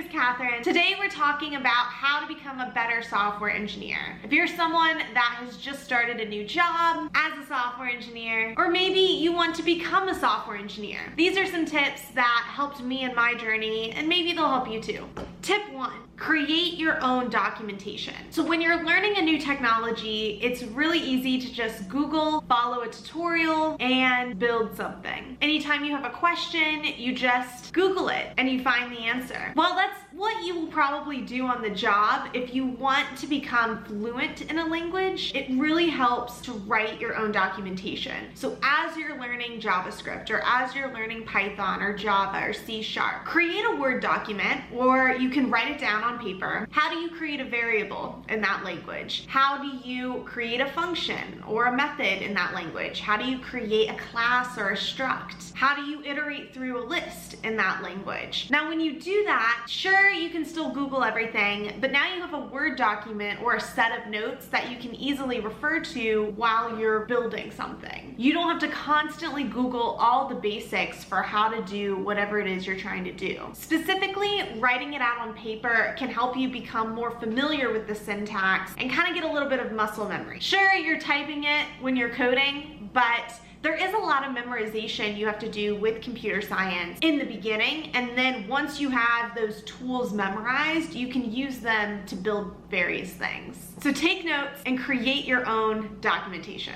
is Catherine. Today we're talking about how to become a better software engineer. If you're someone that has just started a new job as a software engineer, or maybe you want to become a software engineer, these are some tips that helped me in my journey, and maybe they'll help you too. Tip 1, create your own documentation. So when you're learning a new technology, it's really easy to just Google, follow a tutorial, and build something. Anytime you have a question, you just Google it and you find the answer. Well, that's what you will probably do on the job. If you want to become fluent in a language, it really helps to write your own documentation. So as you're learning JavaScript, or as you're learning Python or Java or C#, create a Word document, or you can write it down on paper. How do you create a variable in that language? How do you create a function or a method in that language? How do you create a class or a struct? How do you iterate through a list in that language? Now, when you do that, sure, you can still Google everything, but now you have a Word document or a set of notes that you can easily refer to while you're building something. You don't have to constantly Google all the basics for how to do whatever it is you're trying to do. Specifically, writing it out on paper can help you become more familiar with the syntax and kind of get a little bit of muscle memory. Sure, you're typing it when you're coding, but there is a lot of memorization you have to do with computer science in the beginning, and then once you have those tools memorized, you can use them to build various things. So take notes and create your own documentation.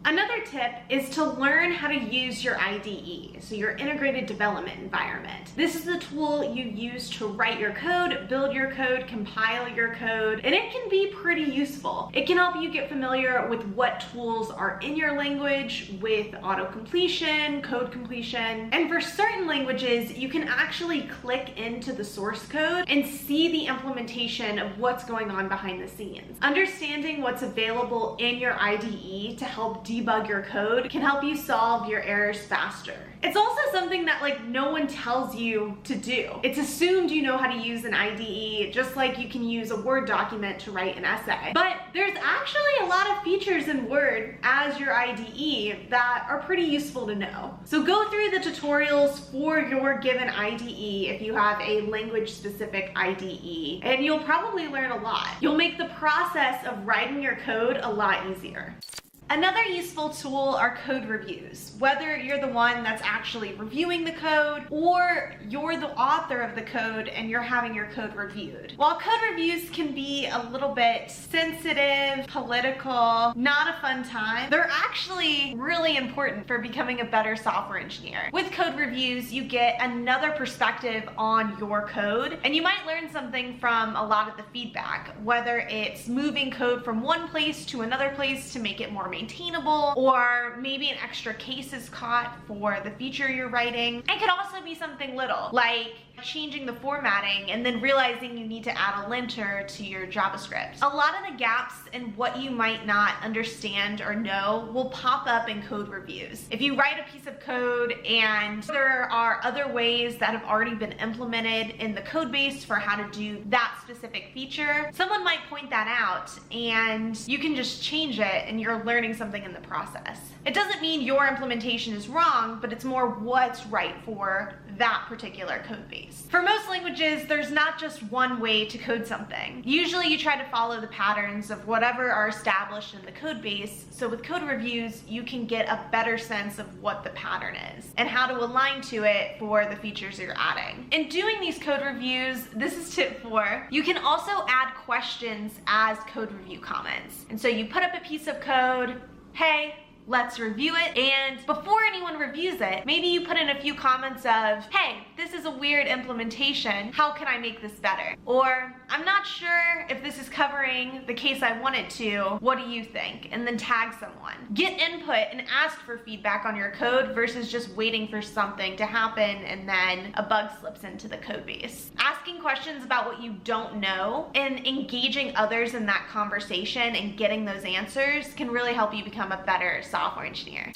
Another tip is to learn how to use your IDE, so your integrated development environment. This is the tool you use to write your code, build your code, compile your code, and it can be pretty useful. It can help you get familiar with what tools are in your language, with auto-completion, code completion, and for certain languages, you can actually click into the source code and see the implementation of what's going on behind the scenes. Understanding what's available in your IDE to help debug your code can help you solve your errors faster. It's also something that no one tells you to do. It's assumed you know how to use an IDE, just like you can use a Word document to write an essay. But there's actually a lot of features in Word as your IDE that are pretty useful to know. So go through the tutorials for your given IDE if you have a language-specific IDE, and you'll probably learn a lot. You'll make the process of writing your code a lot easier. Another useful tool are code reviews. Whether you're the one that's actually reviewing the code, or you're the author of the code and you're having your code reviewed. While code reviews can be a little bit sensitive, political, not a fun time, they're actually really important for becoming a better software engineer. With code reviews, you get another perspective on your code, and you might learn something from a lot of the feedback, whether it's moving code from one place to another place to make it more maintainable, or maybe an extra case is caught for the feature you're writing. It could also be something little, like changing the formatting and then realizing you need to add a linter to your JavaScript. A lot of the gaps in what you might not understand or know will pop up in code reviews. If you write a piece of code and there are other ways that have already been implemented in the code base for how to do that specific feature, someone might point that out and you can just change it and you're learning something in the process. It doesn't mean your implementation is wrong, but it's more what's right for that particular code base. For most languages, there's not just one way to code something. Usually you try to follow the patterns of whatever are established in the code base, so with code reviews, you can get a better sense of what the pattern is and how to align to it for the features you're adding. In doing these code reviews, this is tip 4, you can also add questions as code review comments. And so you put up a piece of code, hey, let's review it, and before anyone reviews it, maybe you put in a few comments of, hey, this is a weird implementation, how can I make this better? Or, I'm not sure if this is covering the case I want it to, what do you think? And then tag someone. Get input and ask for feedback on your code versus just waiting for something to happen and then a bug slips into the code base. Asking questions about what you don't know and engaging others in that conversation and getting those answers can really help you become a better software engineer.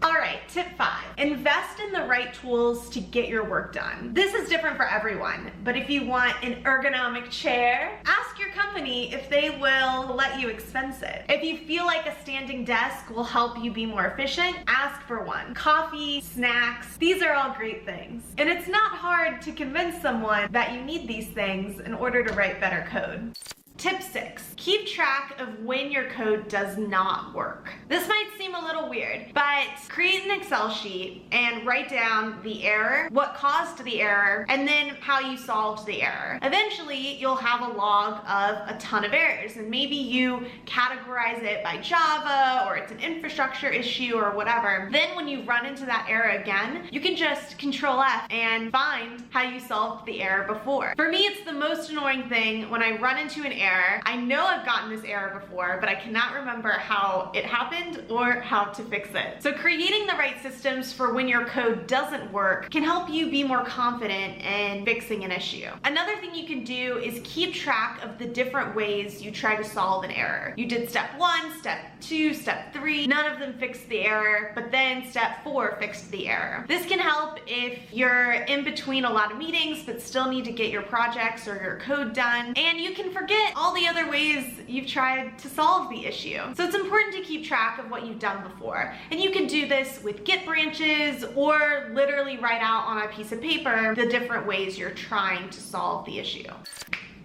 All right, tip 5, invest in the right tools to get your work done. This is different for everyone, but if you want an ergonomic chair, ask your company if they will let you expense it. If you feel like a standing desk will help you be more efficient, ask for one. Coffee, snacks, these are all great things. And it's not hard to convince someone that you need these things in order to write better code. Tip 6, keep track of when your code does not work. This might seem a little weird, but create an Excel sheet and write down the error, what caused the error, and then how you solved the error. Eventually, you'll have a log of a ton of errors, and maybe you categorize it by Java, or it's an infrastructure issue, or whatever. Then when you run into that error again, you can just Control F and find how you solved the error before. For me, it's the most annoying thing when I run into an error. I know I've gotten this error before, but I cannot remember how it happened or how to fix it. So creating the right systems for when your code doesn't work can help you be more confident in fixing an issue. Another thing you can do is keep track of the different ways you try to solve an error. You did step 1, step 2, step 3, none of them fixed the error, but then step 4 fixed the error. This can help if you're in between a lot of meetings but still need to get your projects or your code done, and you can forget all the other ways you've tried to solve the issue. So it's important to keep track of what you've done before. And you can do this with Git branches or literally write out on a piece of paper the different ways you're trying to solve the issue.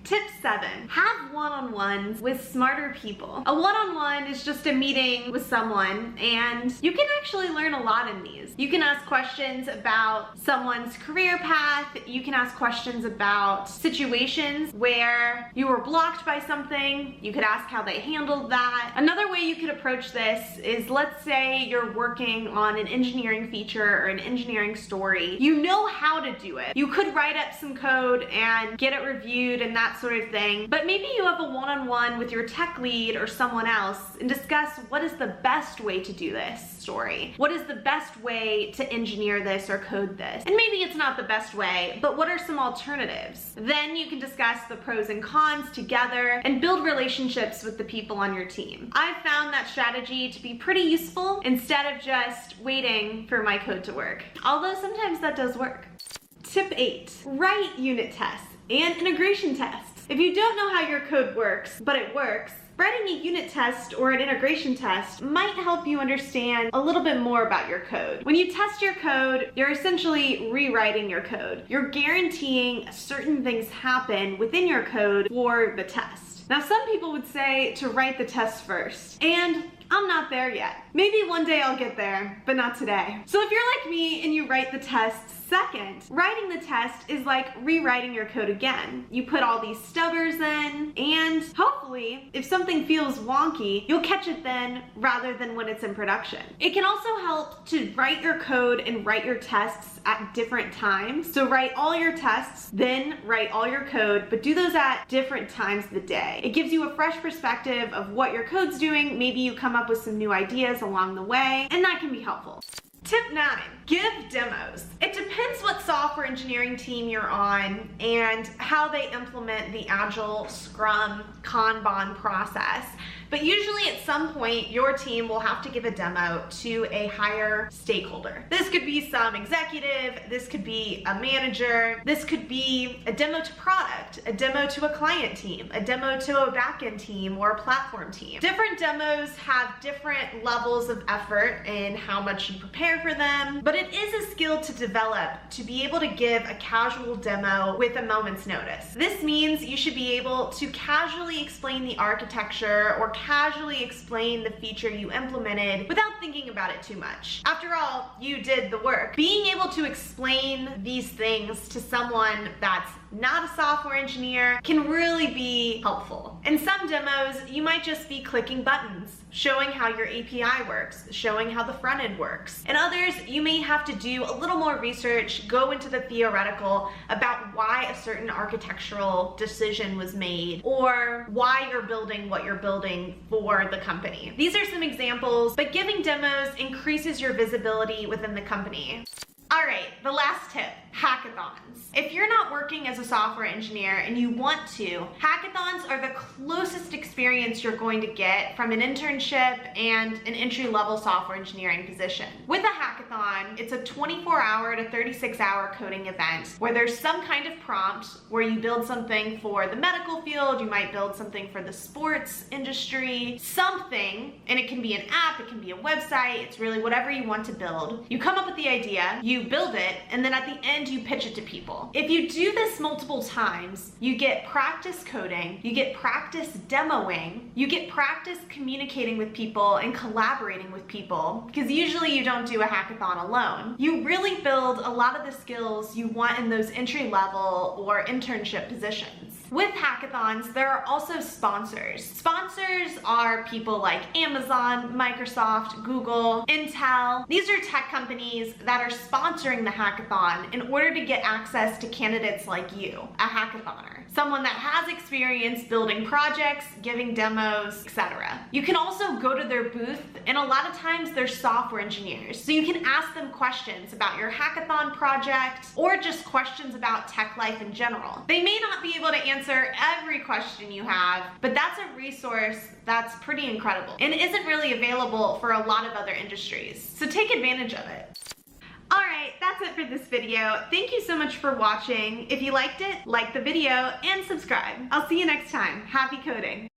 Tip 7, have one-on-ones with smarter people. A one-on-one is just a meeting with someone, and you can actually learn a lot in these. You can ask questions about someone's career path. You can ask questions about situations where you were blocked by something. You could ask how they handled that. Another way you could approach this is, let's say you're working on an engineering feature or an engineering story. You know how to do it. You could write up some code and get it reviewed and that sort of thing, but maybe you have a one-on-one with your tech lead or someone else and discuss what is the best way to do this story. What is the best way to engineer this or code this? And maybe it's not the best way, but what are some alternatives? Then you can discuss the pros and cons together and build relationships with the people on your team. I've found that strategy to be pretty useful instead of just waiting for my code to work. Although sometimes that does work. Tip 8, write unit tests and integration tests. If you don't know how your code works, but it works, writing a unit test or an integration test might help you understand a little bit more about your code. When you test your code, you're essentially rewriting your code. You're guaranteeing certain things happen within your code for the test. Now, some people would say to write the test first, and I'm not there yet. Maybe one day I'll get there, but not today. So if you're like me and you write the tests second, writing the test is like rewriting your code again. You put all these stubbers in, and hopefully, if something feels wonky, you'll catch it then rather than when it's in production. It can also help to write your code and write your tests at different times. So write all your tests, then write all your code, but do those at different times of the day. It gives you a fresh perspective of what your code's doing. Maybe you come up with some new ideas along the way, and that can be helpful. Tip 9, give demos. It depends what software engineering team you're on and how they implement the Agile, Scrum, Kanban process. But usually at some point, your team will have to give a demo to a higher stakeholder. This could be some executive, this could be a manager, this could be a demo to product, a demo to a client team, a demo to a backend team or a platform team. Different demos have different levels of effort in how much you prepare for them, but it is a skill to develop to be able to give a casual demo with a moment's notice. This means you should be able to casually explain the architecture or casually explain the feature you implemented without thinking about it too much. After all, you did the work. Being able to explain these things to someone that's not a software engineer can really be helpful. In some demos, you might just be clicking buttons, showing how your API works, showing how the front end works. In others, you may have to do a little more research, go into the theoretical about why a certain architectural decision was made, or why you're building what you're building for the company. These are some examples, but giving demos increases your visibility within the company. All right, the last tip, hackathons. If you're not working as a software engineer and you want to, hackathons are the closest experience you're going to get from an internship and an entry-level software engineering position. With a hackathon, it's a 24-hour to 36-hour coding event where there's some kind of prompt where you build something for the medical field, you might build something for the sports industry, something, and it can be an app, it can be a website, it's really whatever you want to build. You come up with the idea, you build it, and then at the end you pitch it to people. If you do this multiple times, you get practice coding, you get practice demoing, you get practice communicating with people and collaborating with people, because usually you don't do a hackathon alone. You really build a lot of the skills you want in those entry-level or internship positions. With hackathons, there are also sponsors. Sponsors are people like Amazon, Microsoft, Google, Intel. These are tech companies that are sponsoring the hackathon in order to get access to candidates like you, a hackathoner. Someone that has experience building projects, giving demos, etc. You can also go to their booth, and a lot of times they're software engineers. So you can ask them questions about your hackathon project or just questions about tech life in general. They may not be able to answer every question you have, but that's a resource that's pretty incredible and isn't really available for a lot of other industries. So take advantage of it. Alright, that's it for this video. Thank you so much for watching. If you liked it, like the video and subscribe. I'll see you next time. Happy coding!